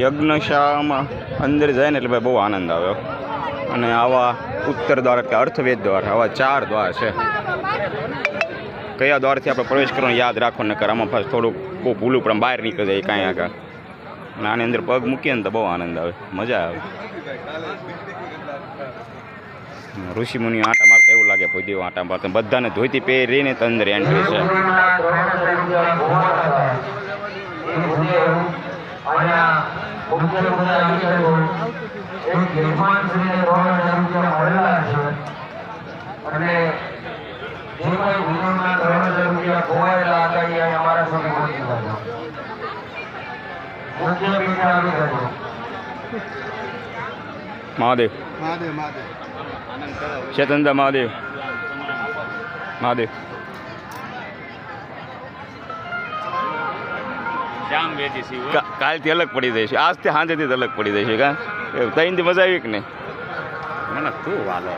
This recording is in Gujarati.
યજ્ઞશાળામાં અંદર જાય ને એટલે ભાઈ બહુ આનંદ આવ્યો. અને આવા ઉત્તર દ્વાર એટલે અર્થવેદ દ્વાર, આવા 4 દ્વાર છે. કયા દ્વારથી આપણે પ્રવેશ કરવાનો યાદ રાખો, નકર આમાં પાછું થોડુંક બહુ ભૂલું પણ બહાર નીકળી જાય કાંઈ આગળ. અને આની અંદર પગ મૂકીએ ને તો બહુ આનંદ આવે, મજા આવે. ઋષિ મુનિ આંટા મારતા એવું લાગે, કોઈ દેવ આંટા મારતા. બધાને ધોતી પહેરીને તો અંદર એન્ટ્રી છે. મહાદેવ ચેતનદા મહાદેવ કાલથી અલગ પડી જાય છે, આજથી સાંજેથી અલગ પડી જાય છે. કા 3 દી મજા આવી કે નહીં? ના તું વાલો